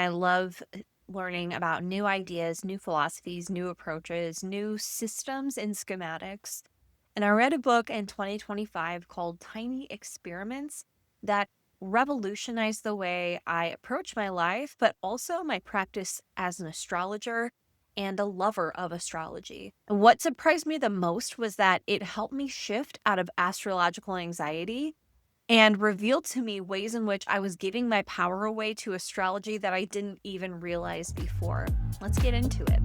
I love learning about new ideas, new philosophies, new approaches, new systems and schematics. And I read a book in 2025 called Tiny Experiments that revolutionized the way I approach my life, but also my practice as an astrologer and a lover of astrology. And what surprised me the most was that it helped me shift out of astrological anxiety and revealed to me ways in which I was giving my power away to astrology that I didn't even realize before. Let's get into it.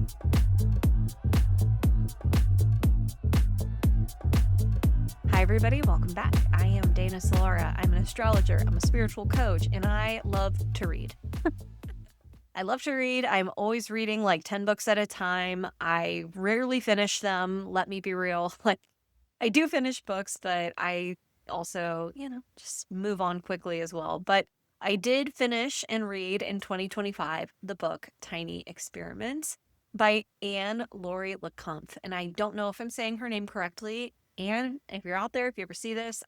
Hi, everybody. Welcome back. I am Dana Solara. I'm an astrologer, I'm a spiritual coach, and I love to read. I love to read. I'm always reading like 10 books at a time. I rarely finish them. Let me be real. Like, I do finish books, but I also, just move on quickly as well. But I did finish and read in 2025 the book Tiny Experiments by Anne-Laure Le Cunff. And I don't know if I'm saying her name correctly. Anne, if you're out there, if you ever see this,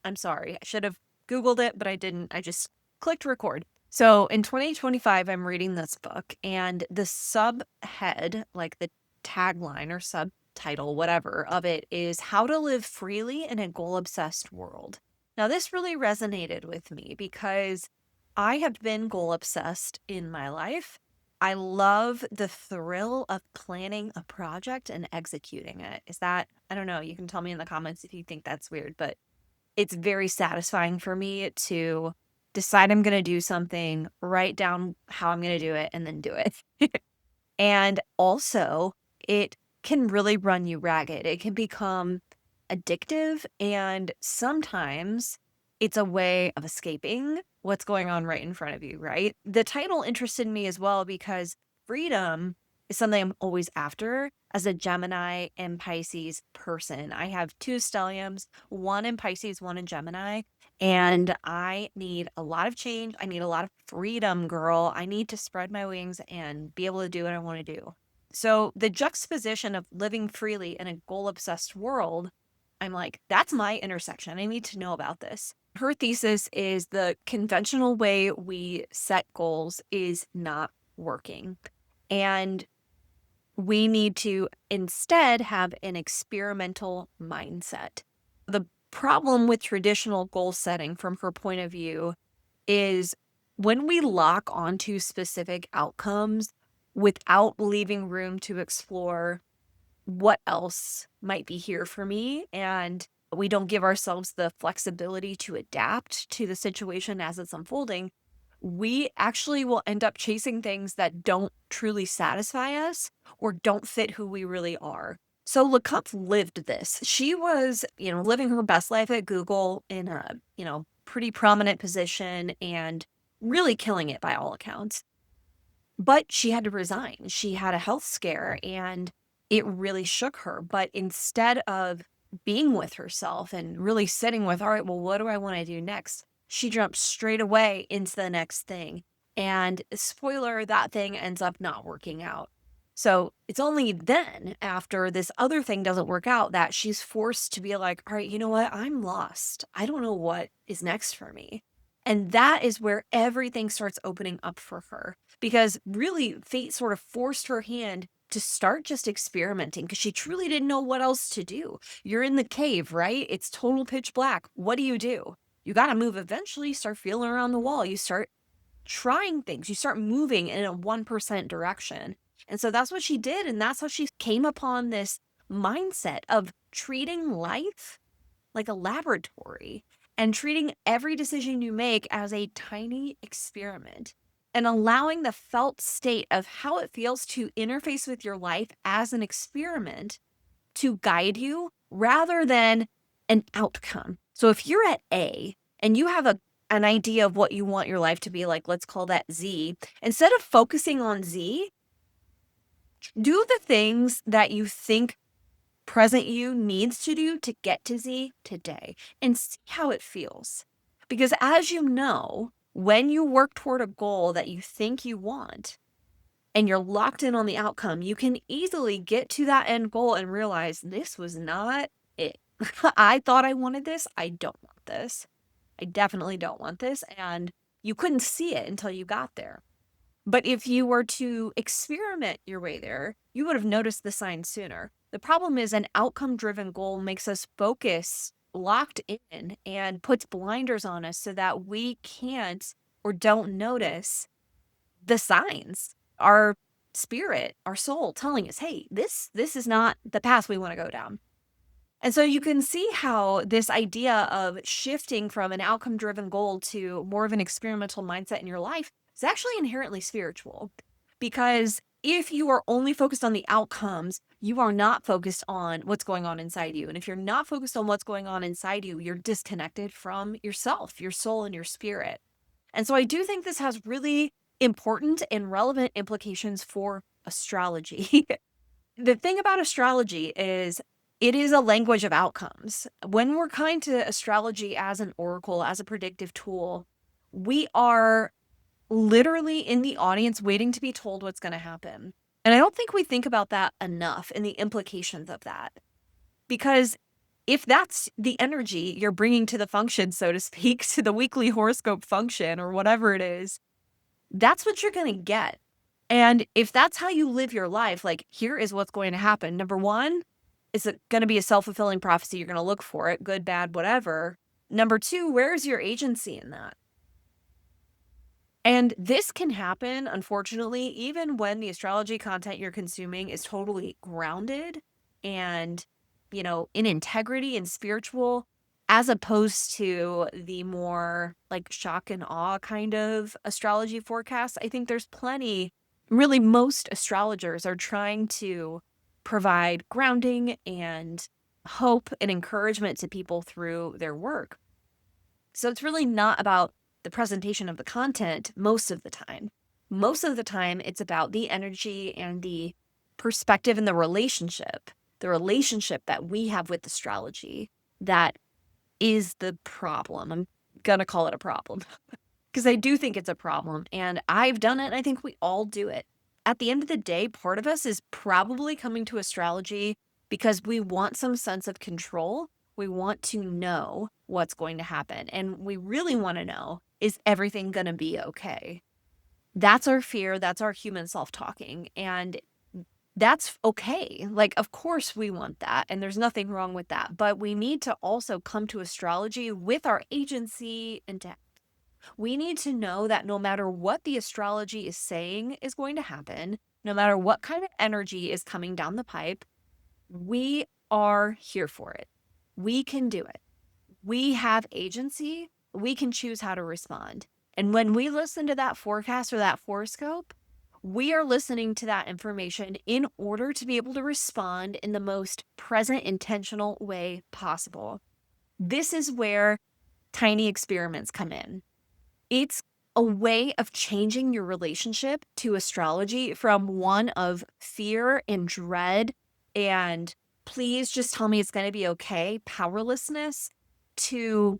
I'm sorry. I should have Googled it, but I didn't. I just clicked record. So in 2025, I'm reading this book, and the subhead, like the tagline or subtitle, whatever, of it is How to Live Freely in a Goal-Obsessed World. Now, this really resonated with me because I have been goal-obsessed in my life. I love the thrill of planning a project and executing it. I don't know, you can tell me in the comments if you think that's weird, but it's very satisfying for me to decide I'm going to do something, write down how I'm going to do it, and then do it. And also, it can really run you ragged. It can become addictive, and sometimes it's a way of escaping what's going on right in front of you, right? The title interested me as well because freedom is something I'm always after as a Gemini and Pisces person. I have two stelliums, one in Pisces, one in Gemini, and I need a lot of change. I need a lot of freedom, girl. I need to spread my wings and be able to do what I want to do. So the juxtaposition of living freely in a goal-obsessed world, I'm like, that's my intersection. I need to know about this. Her thesis is the conventional way we set goals is not working. And we need to instead have an experimental mindset. The problem with traditional goal setting, from her point of view, is when we lock onto specific outcomes without leaving room to explore what else might be here for me, and we don't give ourselves the flexibility to adapt to the situation as it's unfolding, we actually will end up chasing things that don't truly satisfy us or don't fit who we really are. So Le Cunff lived this. She was, living her best life at Google in a, pretty prominent position and really killing it by all accounts. But she had to resign. She had a health scare and it really shook her. But instead of being with herself and really sitting with, all right, well, what do I want to do next? She jumped straight away into the next thing. And spoiler, that thing ends up not working out. So it's only then, after this other thing doesn't work out, that she's forced to be like, all right, you know what? I'm lost. I don't know what is next for me. And that is where everything starts opening up for her. Because really, fate sort of forced her hand to start just experimenting because she truly didn't know what else to do. You're in the cave, right? It's total pitch black. What do? You got to move eventually. You start feeling around the wall. You start trying things. You start moving in a 1% direction. And so that's what she did. And that's how she came upon this mindset of treating life like a laboratory and treating every decision you make as a tiny experiment and allowing the felt state of how it feels to interface with your life as an experiment to guide you rather than an outcome. So if you're at A and you have an idea of what you want your life to be like, let's call that Z, instead of focusing on Z, do the things that you think present you needs to do to get to Z today and see how it feels. Because as you know, when you work toward a goal that you think you want and you're locked in on the outcome, you can easily get to that end goal and realize this was not it. I thought I wanted this. I don't want this. I definitely don't want this. And you couldn't see it until you got there. But if you were to experiment your way there, you would have noticed the signs sooner. The problem is an outcome-driven goal makes us focus locked in and puts blinders on us so that we can't or don't notice the signs. Our spirit, our soul telling us, hey, this is not the path we want to go down. And so you can see how this idea of shifting from an outcome-driven goal to more of an experimental mindset in your life is actually inherently spiritual. Because if you are only focused on the outcomes, you are not focused on what's going on inside you. And if you're not focused on what's going on inside you, you're disconnected from yourself, your soul, and your spirit. And so I do think this has really important and relevant implications for astrology. The thing about astrology is it is a language of outcomes. When we're kind to astrology as an oracle, as a predictive tool, we are literally in the audience waiting to be told what's going to happen. And I don't think we think about that enough and the implications of that. Because if that's the energy you're bringing to the function, so to speak, to the weekly horoscope function or whatever it is, that's what you're going to get. And if that's how you live your life, like, here is what's going to happen. Number one, is it going to be a self-fulfilling prophecy? You're going to look for it, good, bad, whatever. Number two, where's your agency in that? And this can happen, unfortunately, even when the astrology content you're consuming is totally grounded and, in integrity and spiritual, as opposed to the more like shock and awe kind of astrology forecasts. I think there's plenty, really, most astrologers are trying to provide grounding and hope and encouragement to people through their work. So it's really not about the presentation of the content most of the time. Most of the time, it's about the energy and the perspective and the relationship that we have with astrology that is the problem. I'm going to call it a problem because I do think it's a problem, and I've done it, and I think we all do it. At the end of the day, part of us is probably coming to astrology because we want some sense of control. We want to know what's going to happen, and we really want to know, is everything going to be okay? That's our fear. That's our human self-talking, and that's okay. Like, of course we want that, and there's nothing wrong with that, but we need to also come to astrology with our agency intact. We need to know that no matter what the astrology is saying is going to happen, no matter what kind of energy is coming down the pipe, we are here for it. We can do it. We have agency. We can choose how to respond. And when we listen to that forecast or that horoscope, we are listening to that information in order to be able to respond in the most present, intentional way possible. This is where tiny experiments come in. It's a way of changing your relationship to astrology from one of fear and dread and please just tell me it's going to be okay, powerlessness, to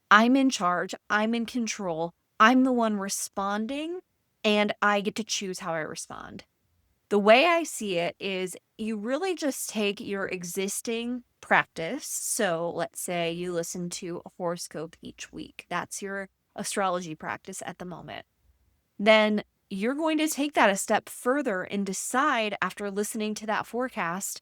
I'm in charge, I'm in control, I'm the one responding, and I get to choose how I respond. The way I see it is you really just take your existing practice. So let's say you listen to a horoscope each week. That's your astrology practice at the moment. Then you're going to take that a step further and decide after listening to that forecast,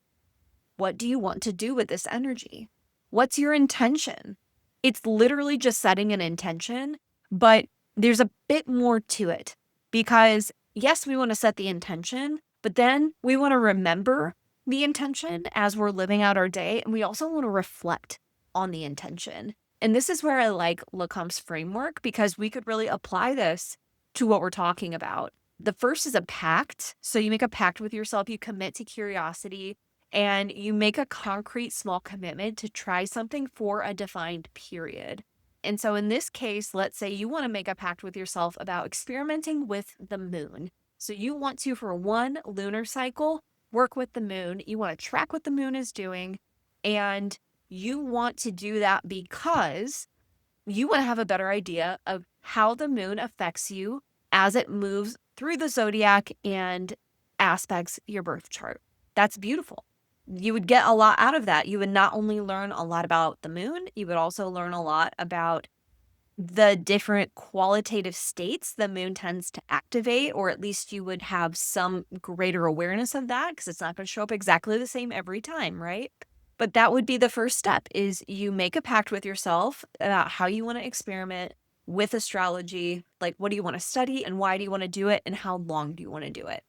what do you want to do with this energy? What's your intention? It's literally just setting an intention, but there's a bit more to it because yes, we want to set the intention, but then we want to remember the intention as we're living out our day. And we also want to reflect on the intention. And this is where I like Le Cunff's framework because we could really apply this to what we're talking about. The first is a pact. So you make a pact with yourself, you commit to curiosity, and you make a concrete small commitment to try something for a defined period. And so in this case, let's say you want to make a pact with yourself about experimenting with the moon. So you want to, for one lunar cycle, work with the moon. You want to track what the moon is doing. And you want to do that because you want to have a better idea of how the moon affects you as it moves through the zodiac and aspects your birth chart. That's beautiful. You would get a lot out of that. You would not only learn a lot about the moon, you would also learn a lot about the different qualitative states the moon tends to activate, or at least you would have some greater awareness of that because it's not going to show up exactly the same every time, right? But that would be the first step is you make a pact with yourself about how you want to experiment with astrology. Like, what do you want to study and why do you want to do it and how long do you want to do it?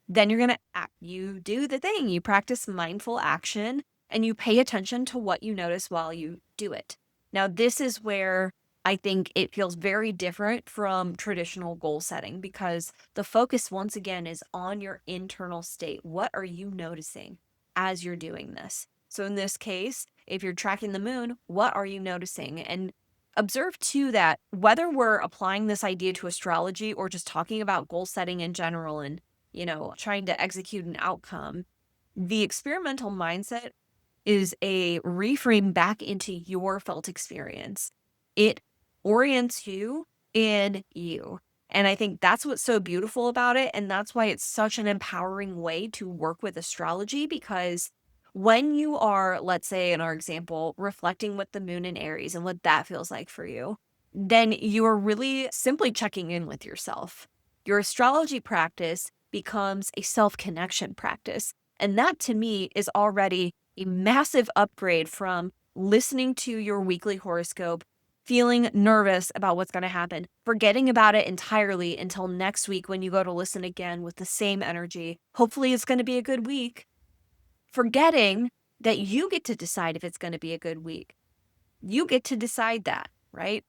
Then you're going to act. You do the thing. You practice mindful action and you pay attention to what you notice while you do it. Now, this is where I think it feels very different from traditional goal setting because the focus, once again, is on your internal state. What are you noticing as you're doing this? So, in this case, if you're tracking the moon, what are you noticing? And observe too that whether we're applying this idea to astrology or just talking about goal setting in general and trying to execute an outcome, the experimental mindset is a reframe back into your felt experience. It orients you in you. And I think that's what's so beautiful about it. And that's why it's such an empowering way to work with astrology because when you are, let's say in our example, reflecting with the moon in Aries and what that feels like for you, then you are really simply checking in with yourself. Your astrology practice becomes a self-connection practice. And that to me is already a massive upgrade from listening to your weekly horoscope, feeling nervous about what's going to happen, forgetting about it entirely until next week when you go to listen again with the same energy. Hopefully, it's going to be a good week. Forgetting that you get to decide if it's going to be a good week. You get to decide that, right?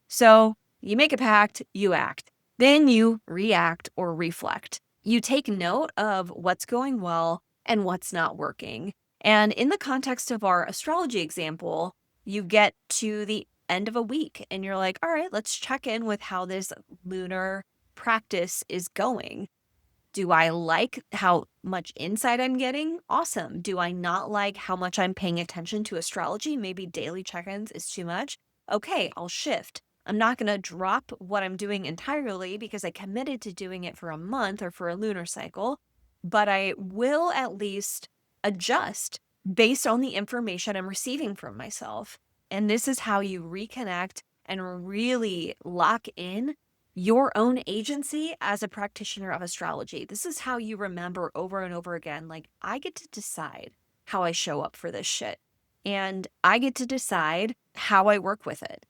So you make a pact, you act. Then you react or reflect. You take note of what's going well and what's not working. And in the context of our astrology example, you get to the end of a week and you're like, all right, let's check in with how this lunar practice is going. Do I like how much insight I'm getting? Awesome. Do I not like how much I'm paying attention to astrology? Maybe daily check-ins is too much. Okay, I'll shift. I'm not going to drop what I'm doing entirely because I committed to doing it for a month or for a lunar cycle, but I will at least adjust based on the information I'm receiving from myself. And this is how you reconnect and really lock in your own agency as a practitioner of astrology. This is how you remember over and over again, like, I get to decide how I show up for this shit. And I get to decide how I work with it.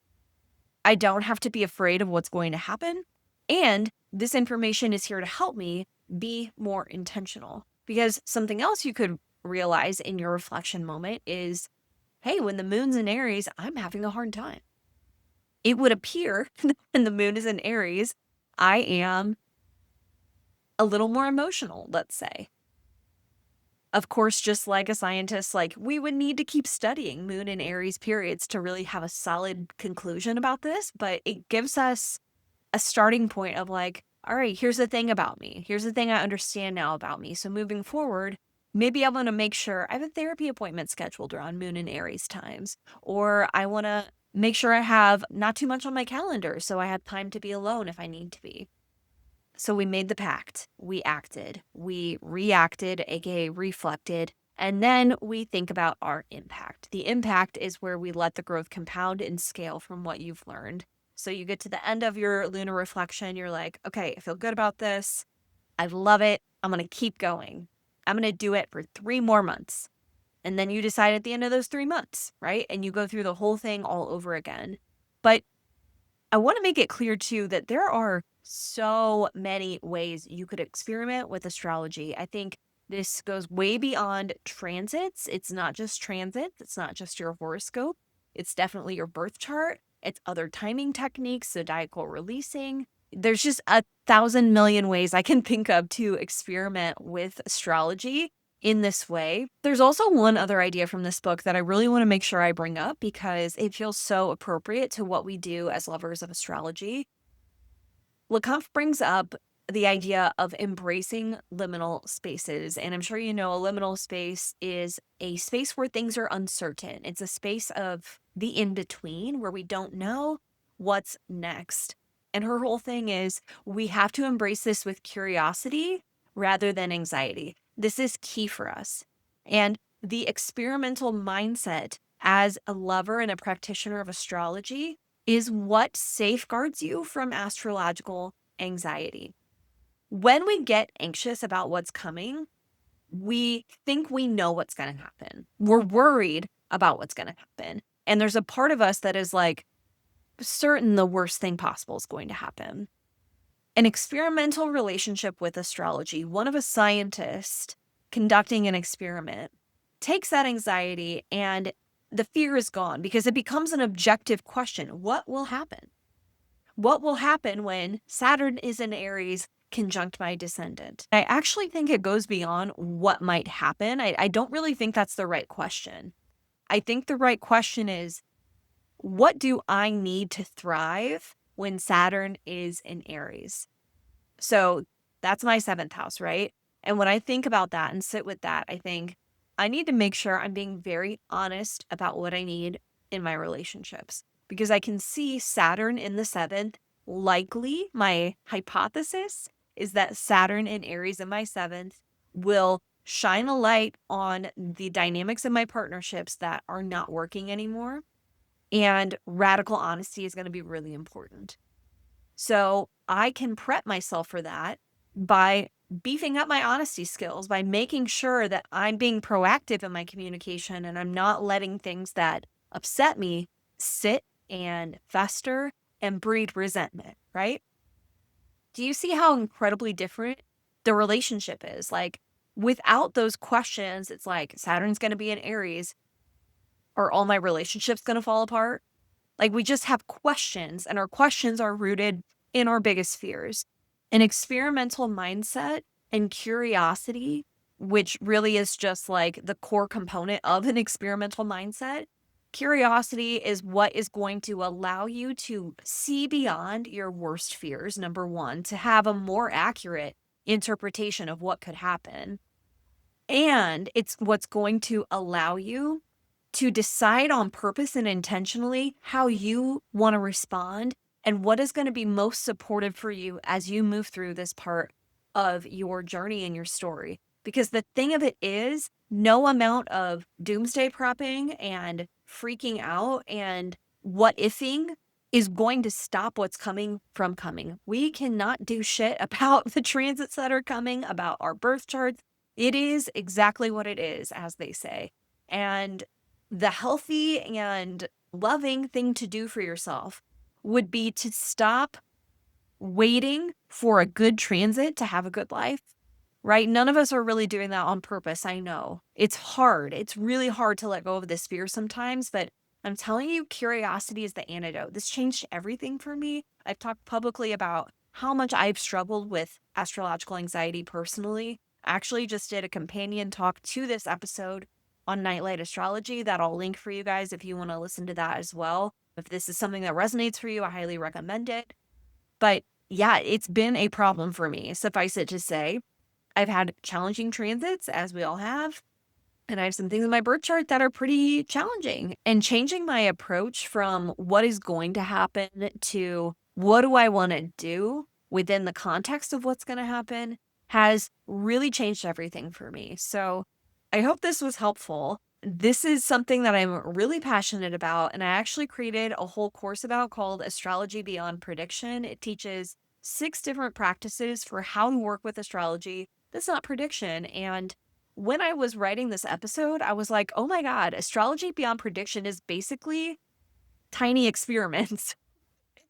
I don't have to be afraid of what's going to happen. And this information is here to help me be more intentional. Because something else you could realize in your reflection moment is, hey, when the moon's in Aries, I'm having a hard time. It would appear when the moon is in Aries, I am a little more emotional, let's say. Of course, just like a scientist, like we would need to keep studying moon and Aries periods to really have a solid conclusion about this, but it gives us a starting point of like, all right, here's the thing about me. Here's the thing I understand now about me. So moving forward, maybe I want to make sure I have a therapy appointment scheduled around moon and Aries times, or I want to make sure I have not too much on my calendar so I have time to be alone if I need to be. So we made the pact, we acted, we reacted, aka reflected, and then we think about our impact. The impact is where we let the growth compound and scale from what you've learned. So you get to the end of your lunar reflection, you're like, okay, I feel good about this. I love it. I'm going to keep going. I'm going to do it for 3 more months. And then you decide at the end of those 3 months, right? And you go through the whole thing all over again. But I want to make it clear too that there are so many ways you could experiment with astrology. I think this goes way beyond transits. It's not just transits, it's not just your horoscope. It's definitely your birth chart. It's other timing techniques, zodiacal releasing. There's just 1,000 million ways I can think of to experiment with astrology in this way. There's also one other idea from this book that I really want to make sure I bring up because it feels so appropriate to what we do as lovers of astrology. Le Cunff brings up the idea of embracing liminal spaces. And I'm sure you know a liminal space is a space where things are uncertain. It's a space of the in-between where we don't know what's next. And her whole thing is we have to embrace this with curiosity rather than anxiety. This is key for us. And the experimental mindset as a lover and a practitioner of astrology is what safeguards you from astrological anxiety. When we get anxious about what's coming, we think we know what's going to happen. We're worried about what's going to happen. And there's a part of us that is like certain the worst thing possible is going to happen. An experimental relationship with astrology, one of a scientist conducting an experiment, takes that anxiety and the fear is gone because it becomes an objective question. What will happen? What will happen when Saturn is in Aries conjunct my descendant? I actually think it goes beyond what might happen. I don't really think that's the right question. I think the right question is, what do I need to thrive when Saturn is in Aries? So that's my 7th house, right? And when I think about that and sit with that, I think I need to make sure I'm being very honest about what I need in my relationships because I can see Saturn in the 7th. Likely, my hypothesis is that Saturn in Aries in my 7th will shine a light on the dynamics of my partnerships that are not working anymore. And radical honesty is going to be really important. So I can prep myself for that by beefing up my honesty skills, by making sure that I'm being proactive in my communication and I'm not letting things that upset me sit and fester and breed resentment, right? Do you see how incredibly different the relationship is? Like, without those questions, it's like Saturn's going to be in Aries. Are all my relationships going to fall apart? Like, we just have questions, and our questions are rooted in our biggest fears. An experimental mindset and curiosity, which really is just like the core component of an experimental mindset. Curiosity is what is going to allow you to see beyond your worst fears, number one, to have a more accurate interpretation of what could happen. And it's what's going to allow you to decide on purpose and intentionally how you want to respond and what is going to be most supportive for you as you move through this part of your journey and your story. Because the thing of it is, no amount of doomsday prepping and freaking out and what ifing is going to stop what's coming from coming. We cannot do shit about the transits that are coming, about our birth charts. It is exactly what it is, as they say. And the healthy and loving thing to do for yourself would be to stop waiting for a good transit to have a good life, right? None of us are really doing that on purpose. I know it's hard. It's really hard to let go of this fear sometimes, but I'm telling you, curiosity is the antidote. This changed everything for me. I've talked publicly about how much I've struggled with astrological anxiety personally. I actually just did a companion talk to this episode on Nightlight Astrology that I'll link for you guys if you want to listen to that as well. If this is something that resonates for you, I highly recommend it. But yeah, it's been a problem for me. Suffice it to say, I've had challenging transits, as we all have. And I have some things in my birth chart that are pretty challenging. And changing my approach from what is going to happen to what do I want to do within the context of what's going to happen has really changed everything for me. So I hope this was helpful. This is something that I'm really passionate about, and I actually created a whole course about called Astrology Beyond Prediction. It teaches 6 different practices for how to work with astrology that's not prediction. And when I was writing this episode, I was like, oh my God, Astrology Beyond Prediction is basically tiny experiments.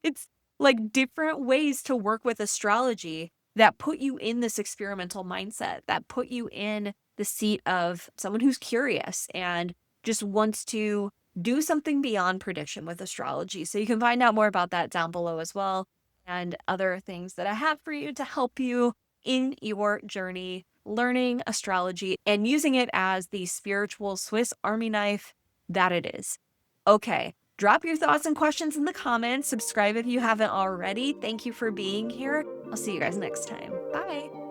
It's like different ways to work with astrology that put you in this experimental mindset, that put you in the seat of someone who's curious and just wants to do something beyond prediction with astrology. So you can find out more about that down below as well, and other things that I have for you to help you in your journey learning astrology and using it as the spiritual Swiss Army knife that it is. Okay. Drop your thoughts and questions in the comments. Subscribe if you haven't already. Thank you for being here. I'll see you guys next time. Bye.